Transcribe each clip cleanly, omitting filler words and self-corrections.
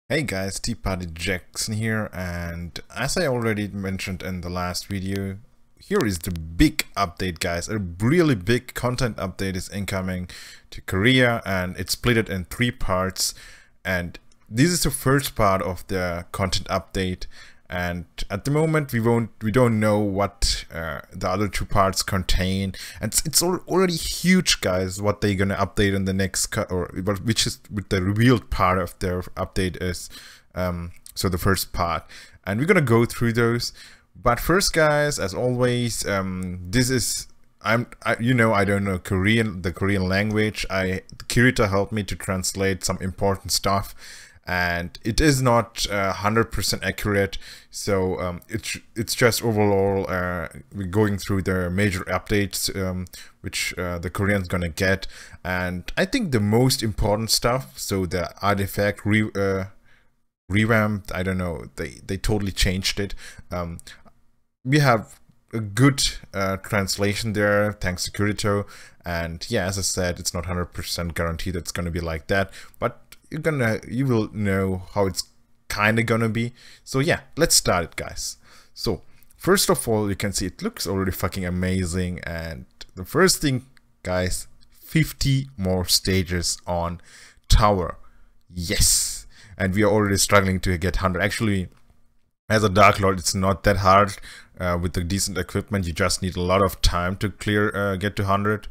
Hey guys, Tea Party Jackson here, and as I already mentioned in the last video, here is the big update, guys. A really big content update is incoming to Korea, and it's split it in 3 parts. And this is the first part of the content update. And at the moment, we don't know what the other 2 parts contain, and it's already huge, guys. What they're gonna update in the next which is with the revealed part of their update is so the first part, and we're gonna go through those. But first, guys, as always, this is I don't know the Korean language. Kirita helped me to translate some important stuff, and it is not 100% accurate, so it's just overall we're going through the major updates which the Koreans gonna get. And I think the most important stuff, so the artifact revamped, I don't know, they totally changed it. We have a good translation there thanks to Kirito, and yeah, as I said, it's not 100% guaranteed it's gonna be like that, but you will know how it's kind of gonna be. So yeah, let's start it, guys. So first of all, you can see it looks already fucking amazing, and the first thing, guys, 50 more stages on tower. Yes, and we are already struggling to get 100. Actually, as a Dark Lord, it's not that hard. With the decent equipment, you just need a lot of time to get to 100.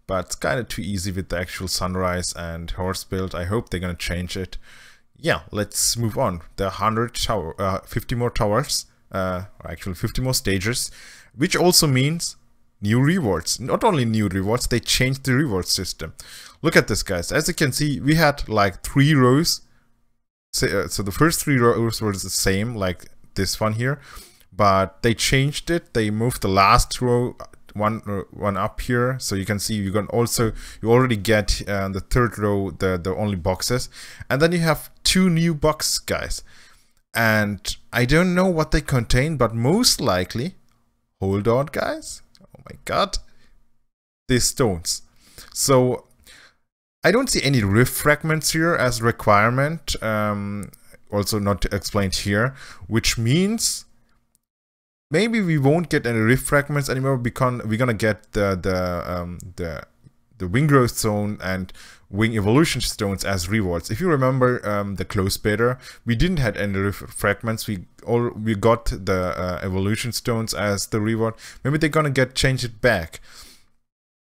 But it's kind of too easy with the actual Sunrise and Horse build. I hope they're gonna change it. Yeah, let's move on. The 50 more towers, or actually 50 more stages, which also means new rewards. Not only new rewards, they changed the reward system. Look at this, guys. As you can see, we had like 3 rows. So the first 3 rows were the same, like this one here, but they changed it. They moved the last row one up here, so you can see you already get the 3rd row the only boxes, and then you have 2 new boxes, guys, and I don't know what they contain, but most likely, hold on, guys, oh my god, these stones. So I don't see any rift fragments here as requirement, also not explained here, which means maybe we won't get any rift fragments anymore, because we're gonna get the wing growth stone and wing evolution stones as rewards. If you remember the close beta, we didn't have any rift fragments. We got the evolution stones as the reward. Maybe they're gonna change it back.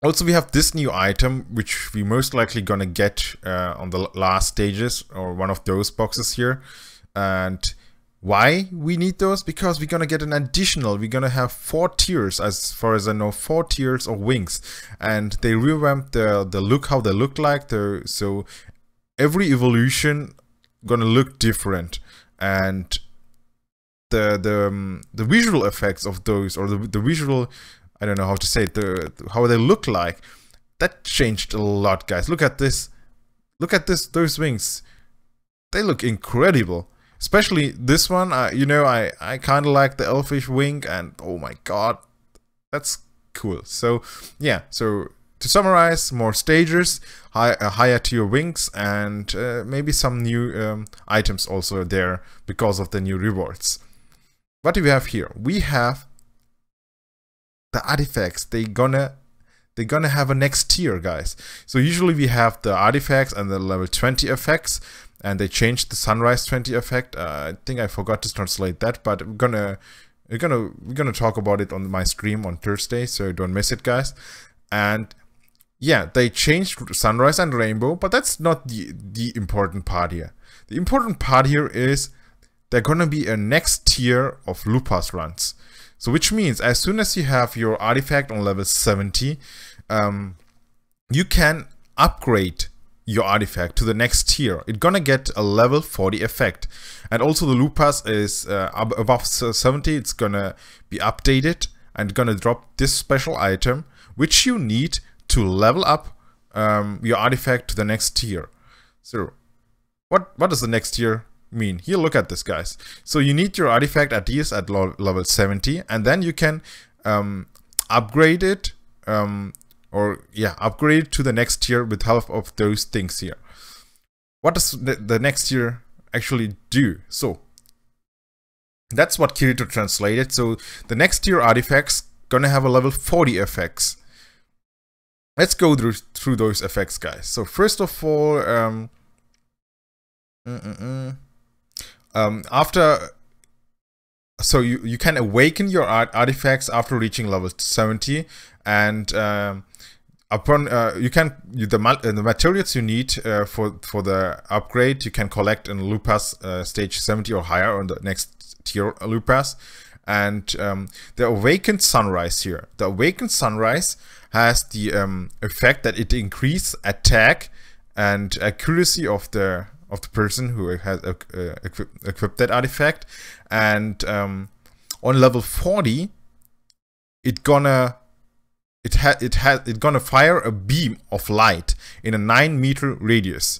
Also, we have this new item, which we most likely gonna get on the last stages, or one of those boxes here. And why we need those? Because we're gonna get an additional, we're gonna have 4 tiers, as far as I know, 4 tiers of wings, and they revamped the look, how they look like. So every evolution gonna look different, and the visual effects of those, or the visual, I don't know how to say it, how they look like, that changed a lot, guys. Look at this, those wings, they look incredible. Especially this one, I kind of like the elfish wing, and oh my god, that's cool. So yeah, so to summarize, more stages, higher tier wings, and maybe some new items also there because of the new rewards. What do we have here? We have the artifacts. They're gonna have a next tier, guys. So usually we have the artifacts and the level 20 effects, and they changed the Sunrise 20 effect. I think I forgot to translate that, but we're gonna talk about it on my stream on Thursday, so don't miss it, guys. And yeah, they changed Sunrise and Rainbow, but that's not the important part here. The important part here is they're gonna be a next tier of Lupas runs. So which means as soon as you have your artifact on level 70, you can upgrade your artifact to the next tier. It's gonna get a level 40 effect, and also the Lupas is above 70. It's gonna be updated and gonna drop this special item, which you need to level up your artifact to the next tier. So what does the next tier mean? Here, look at this, guys. So you need your artifact at least at level 70, and then you can upgrade it, upgrade to the next tier with help of those things here. What does the next tier actually do. So that's what Kirito translated. So the next tier artifacts gonna have a level 40 effects. Let's go through those effects, guys. So first of all, so you can awaken your artifacts after reaching level 70, and upon the materials you need for the upgrade you can collect in Lupas stage 70 or higher on the next tier Lupas. And the Awakened Sunrise here. The Awakened Sunrise has the effect that it increases attack and accuracy of the person who has equipped that artifact. And on level 40, it gonna fire a beam of light in a 9-meter radius.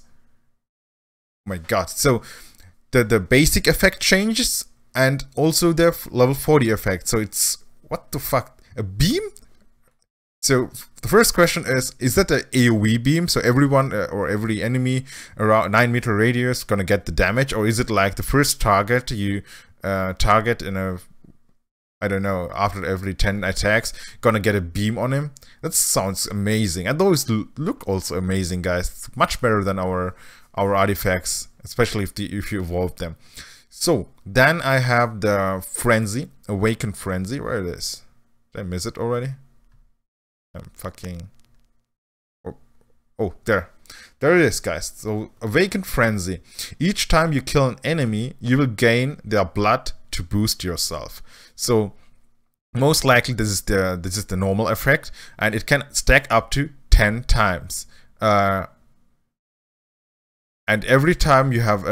Oh my god! So the basic effect changes, and also the level 40 effect. So it's, what the fuck, a beam? So the first question is that an AoE beam? So everyone or every enemy around 9-meter radius gonna get the damage, or is it like the first target you target in a, I don't know, after every 10 attacks, gonna get a beam on him? That sounds amazing, and those look also amazing, guys. Much better than our artifacts, especially if you evolve them. So then I have the Frenzy, Awakened Frenzy. Where it is? Did I miss it already? I'm fucking... Oh, there it is, guys. So Awakened Frenzy. Each time you kill an enemy, you will gain their blood to boost yourself. So most likely this is the normal effect, and it can stack up to 10 times. And every time you have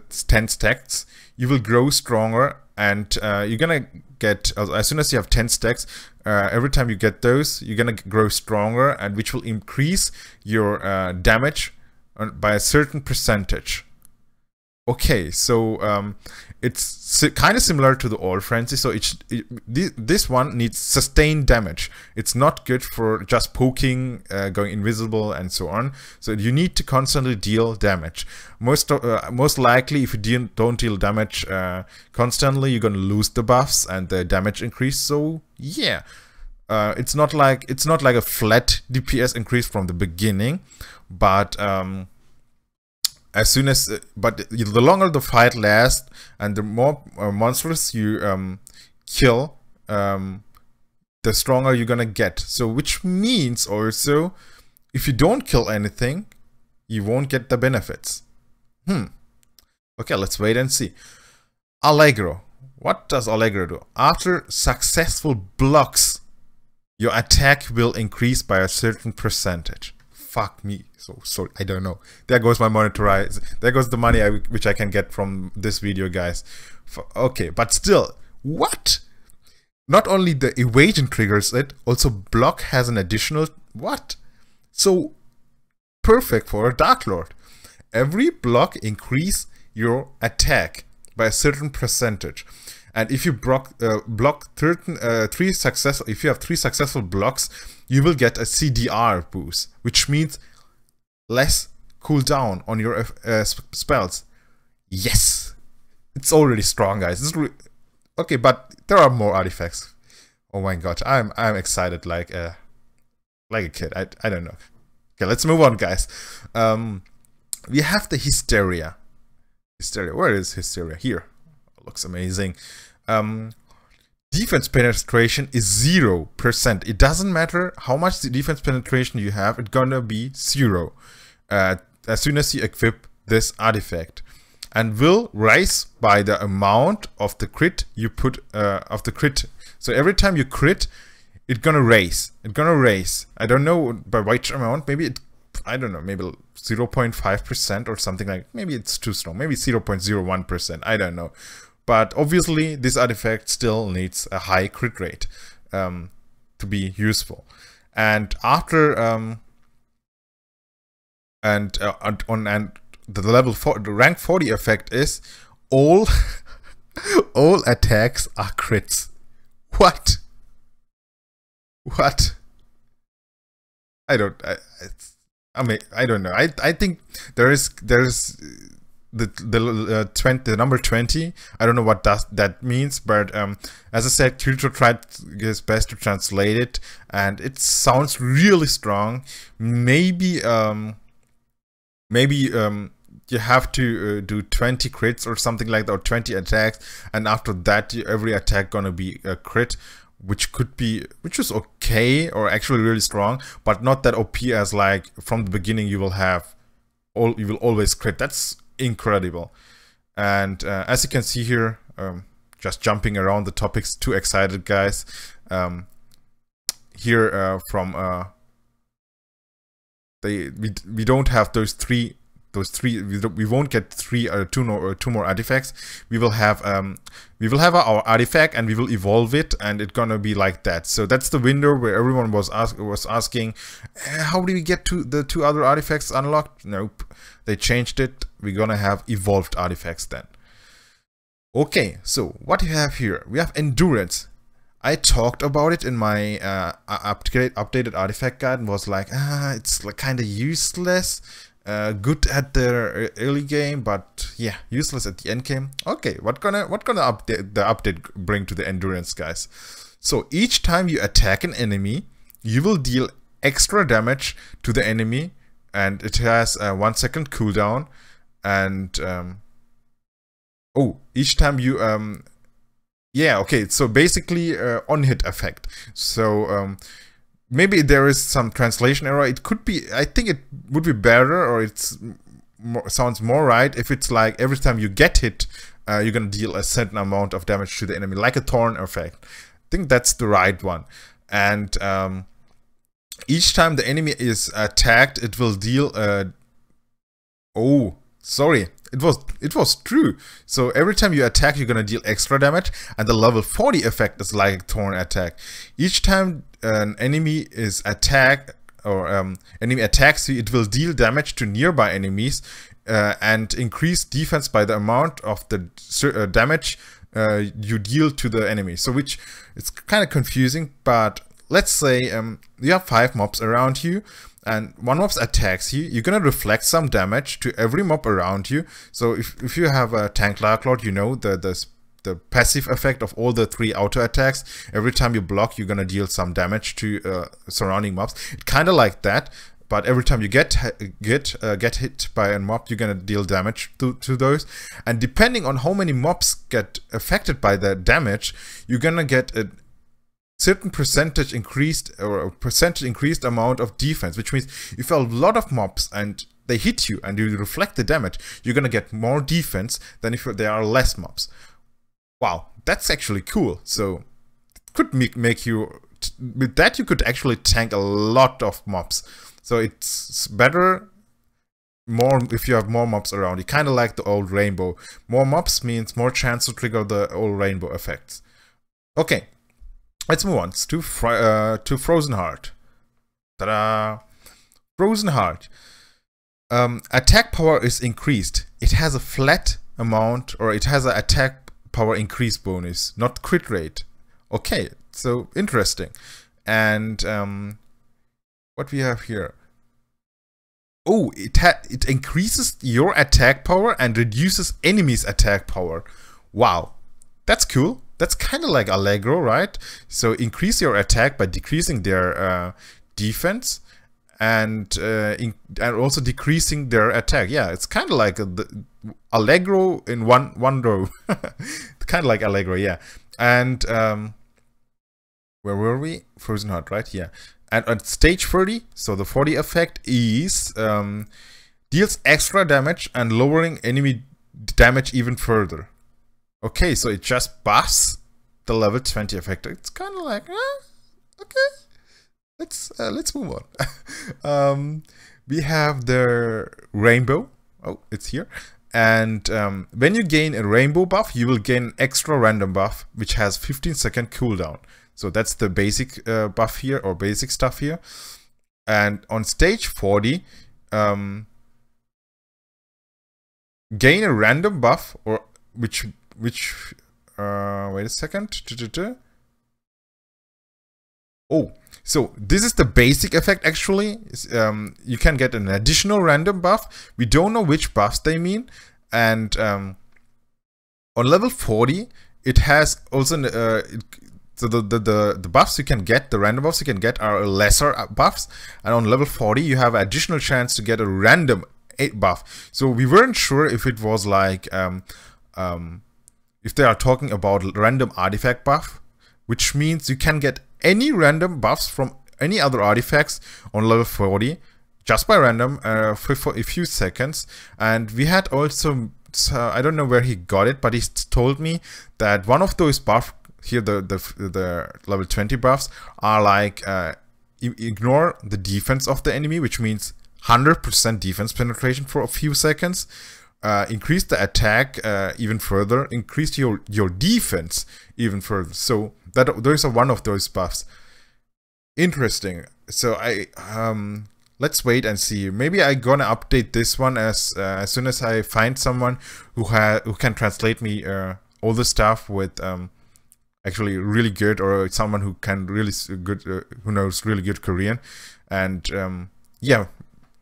10 stacks, you will grow stronger, and you're gonna get, as soon as you have 10 stacks, every time you get those, you're gonna grow stronger, and which will increase your damage by a certain percentage. Okay, so it's kind of similar to the All Frenzy. So this one needs sustained damage. It's not good for just poking, going invisible, and so on. So you need to constantly deal damage. Most likely, if you don't deal damage constantly, you're gonna lose the buffs and the damage increase. So yeah, it's not like a flat DPS increase from the beginning, but as soon as, the longer the fight lasts and the more monsters you kill, the stronger you're gonna get. So which means also, if you don't kill anything, you won't get the benefits. Okay, let's wait and see. Allegro. What does Allegro do? After successful blocks, your attack will increase by a certain percentage. Fuck me. So sorry, I don't know. There goes my monetize. There goes the money which I can get from this video, guys. Okay, but still, what? Not only the evasion triggers it, also block has an additional what? So perfect for a Dark Lord. Every block increase your attack by a certain percentage. And if you block 3 successful, if you have 3 successful blocks, you will get a CDR boost, which means less cooldown on your spells. Yes, it's already strong, guys. Okay, but there are more artifacts. Oh my god, I'm excited like a kid. I don't know. Okay, let's move on, guys. We have the Hysteria. Hysteria. Where is Hysteria? Here. Looks amazing. Defense penetration is 0%. It doesn't matter how much the defense penetration you have, it's gonna be 0 as soon as you equip this artifact, and will rise by the amount of the crit you put So every time you crit, it's gonna raise. It's gonna raise. I don't know by which amount. Maybe I don't know. Maybe 0.5% or something like. Maybe it's too strong. Maybe 0.01%. I don't know. But obviously, this artifact still needs a high crit rate to be useful. And after the level 4, the rank 40 effect is all all attacks are crits. What? What? I don't know. I think there's the number 20. I don't know what that means, but as I said, Kirito tried his best to translate it, and it sounds really strong. Maybe you have to do 20 crits or something like that, or 20 attacks, and after that every attack gonna be a crit, which is okay, or actually really strong, but not that OP as like from the beginning you will always crit. That's incredible. And as you can see here, just jumping around the topics, too excited guys. Here we don't have those three. We won't get two more artifacts. We will have our artifact, and we will evolve it, and it's gonna be like that. So that's the window where everyone was asking, how do we get to the 2 other artifacts unlocked? Nope, they changed it. We're gonna have evolved artifacts then. Okay, so what do you have here? We have endurance. I talked about it in my updated artifact guide, and was like, it's like kind of useless. Good at the early game, but yeah, useless at the end game. Okay, what gonna update the update bring to the endurance, guys? So each time you attack an enemy, you will deal extra damage to the enemy, and it has a 1 second cooldown. And each time you yeah, okay, so basically on hit effect. So maybe there is some translation error. It could be, I think it would be better, or sounds more right if it's like every time you get hit, you're gonna deal a certain amount of damage to the enemy, like a thorn effect. I think that's the right one. And each time the enemy is attacked, it will deal sorry, it was true. So every time you attack, you're gonna deal extra damage, and the level 40 effect is like a thorn attack. Each time an enemy is attacked, or enemy attacks you, it will deal damage to nearby enemies and increase defense by the amount of the damage you deal to the enemy. So which it's kind of confusing, but let's say you have 5 mobs around you, and one mob attacks you, you're gonna reflect some damage to every mob around you. So if you have a tank Larklord, you know the passive effect of all the 3 auto attacks. Every time you block, you're gonna deal some damage to surrounding mobs. It's kind of like that, but every time you get hit by a mob, you're gonna deal damage to those. And depending on how many mobs get affected by the damage, you're gonna get a certain percentage increased, or a percentage increased amount of defense, which means if a lot of mobs and they hit you and you reflect the damage, you're gonna get more defense than if there are less mobs. Wow, that's actually cool. So it could make you, with that you could actually tank a lot of mobs. So it's better more if you have more mobs around you, kind of like the old rainbow. More mobs means more chance to trigger the old rainbow effects. Okay, let's move on to Frozen Heart. Ta-da! Frozen Heart. Attack power is increased. It has a flat amount, or it has an attack power increase bonus, not crit rate. Okay, so interesting. And what we have here? Oh, it increases your attack power and reduces enemies' attack power. Wow, that's cool. That's kind of like Allegro, right? So increase your attack by decreasing their defense, and also decreasing their attack. Yeah, it's kind of like the Allegro in one row. Kind of like Allegro, yeah. And where were we? Frozen Heart, right? Yeah. And at stage 30, so the 40 effect is deals extra damage and lowering enemy damage even further. Okay, so it just buffs the level 20 effect. It's kind of like, okay. Let's move on. We have the rainbow. Oh, it's here. And when you gain a rainbow buff, you will gain an extra random buff, which has 15-second cooldown. So that's the basic buff here, or basic stuff here. And on stage 40, gain a random buff, or which wait a second. Oh, so this is the basic effect actually. You can get an additional random buff. We don't know which buffs they mean. And on level 40, it has also so the buffs you can get, the random buffs you can get are lesser buffs, and on level 40 you have additional chance to get a random 8 buff. So we weren't sure if it was like if they are talking about random artifact buff, which means you can get any random buffs from any other artifacts on level 40 just by random for a few seconds. And we had also, I don't know where he got it, but he told me that one of those buffs here, the level 20 buffs, are like ignore the defense of the enemy, which means 100% defense penetration for a few seconds, increase the attack even further, increase your defense even further. So those are one of those buffs. Interesting. So let's wait and see. Maybe I'm gonna update this one as soon as I find someone who can translate me all the stuff with actually really good, or someone who can really good who knows really good Korean. And yeah,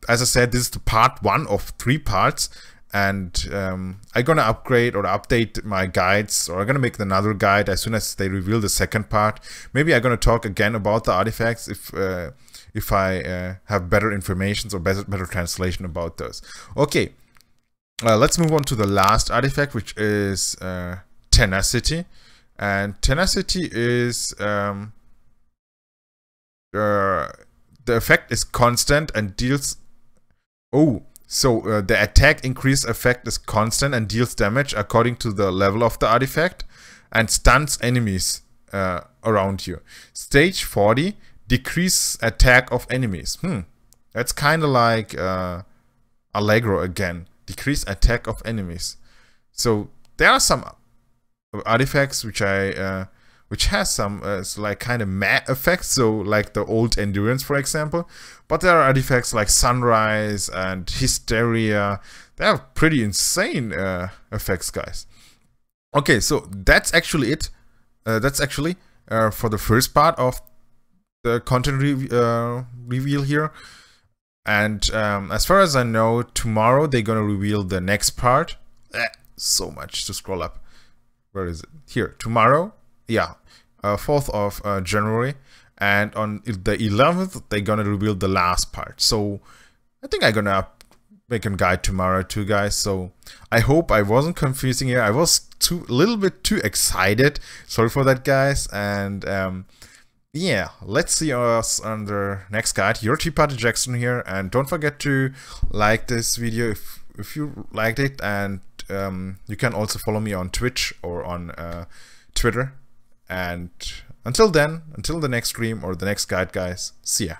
as I said, this is the part 1 of 3 parts, and I'm gonna upgrade or update my guides, or I'm gonna make another guide as soon as they reveal the second part. Maybe I'm gonna talk again about the artifacts if I have better information or better translation about those. Okay, let's move on to the last artifact, which is Tenacity. And Tenacity is the effect is constant and deals. So the attack increase effect is constant and deals damage according to the level of the artifact, and stuns enemies around you. Stage 40, decrease attack of enemies. That's kind of like Allegro again. Decrease attack of enemies. So there are some artifacts which has some like kind of meh effects, so like the old Endurance, for example. But there are artifacts like Sunrise and Hysteria. They have pretty insane effects, guys. Okay, so that's actually it. That's actually for the first part of the content reveal here. And as far as I know, tomorrow they're gonna reveal the next part. So much to scroll up. Where is it? Here, tomorrow, yeah, 4th of January, and on the 11th, they're gonna reveal the last part. So I think I'm gonna make a guide tomorrow too, guys. So I hope I wasn't confusing here. I was a little bit too excited. Sorry for that, guys. And yeah, let's see us on the next guide. Your Tea Party Jackson here, and don't forget to like this video if you liked it, and you can also follow me on Twitch or on Twitter. And until then, until the next stream or the next guide, guys, see ya.